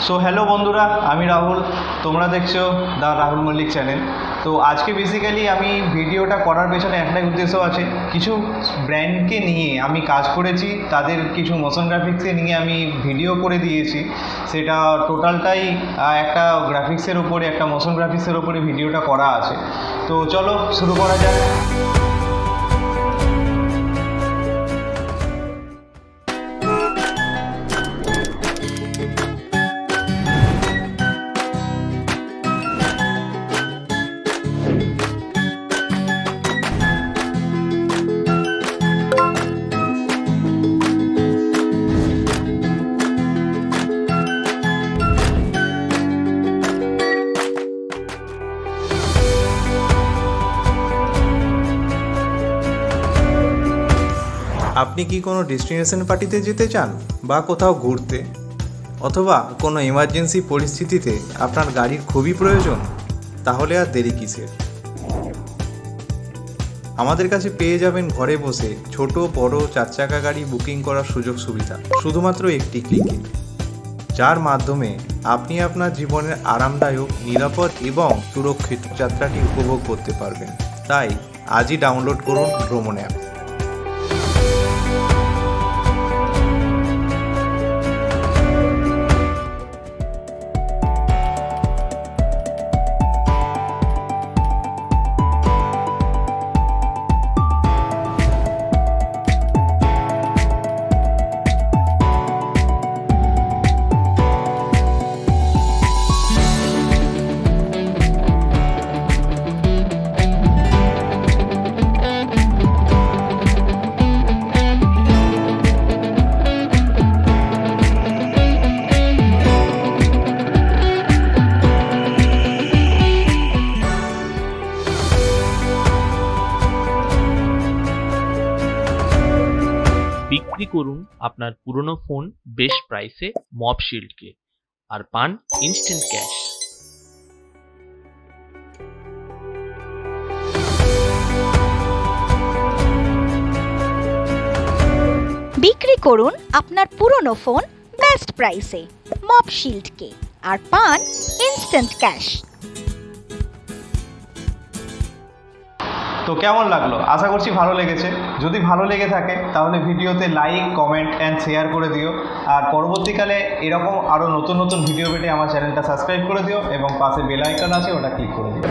So hello বন্ধুরা, আমি রাহুল, তোমরা দেখছো দ্য রাহুল মল্লিক চ্যানেল। তো আজকে বেসিক্যালি আমি ভিডিওটা করার পেছনে একটাই উদ্দেশ্য আছে। কিছু ব্র্যান্ডকে নিয়ে আমি কাজ করেছি, তাদের কিছু মোশন গ্রাফিক্সে নিয়ে আমি ভিডিও করে দিয়েছি। সেটা টোটালটাই একটা গ্রাফিক্সের উপরে, একটা মোশন গ্রাফিক্সের উপরে ভিডিওটা করা আছে। তো চলো শুরু করা যাক। আপনি কি কোনো ডেস্টিনেশন পার্টিতে যেতে চান বা কোথাও ঘুরতে, অথবা কোনো এমার্জেন্সি পরিস্থিতিতে আপনার গাড়ির খুবই প্রয়োজন? তাহলে আর দেরি কিসের? আমাদের কাছে পেয়ে যাবেন ঘরে বসে ছোট বড় 4 চাকা গাড়ি বুকিং করার সুযোগ সুবিধা শুধুমাত্র একটি ক্লিকে, যার মাধ্যমে আপনি আপনার জীবনের আরামদায়ক, নিরাপদ এবং সুরক্ষিত যাত্রাটি উপভোগ করতে পারবেন। তাই আজই ডাউনলোড করুন ভ্রমণ অ্যাপ। বিক্রি করুন আপনার পুরনো ফোন বেস্ট প্রাইসে মব শিল্ডকে আর পান ইনস্ট্যান্ট ক্যাশ। বিক্রি করুন আপনার পুরনো ফোন বেস্ট প্রাইসে মব শিল্ডকে আর পান ইনস্ট্যান্ট ক্যাশ। তো কেমন লাগলো? আশা করছি ভালো লেগেছে। যদি ভালো লেগে থাকে তাহলে ভিডিওতে লাইক, কমেন্ট অ্যান্ড শেয়ার করে দিও। আর পরবর্তীকালে এরকম আরও নতুন নতুন ভিডিও পেতে আমার চ্যানেলটা সাবস্ক্রাইব করে দিও এবং পাশে বেল আইকন আছে, ওটা ক্লিক করে দিও।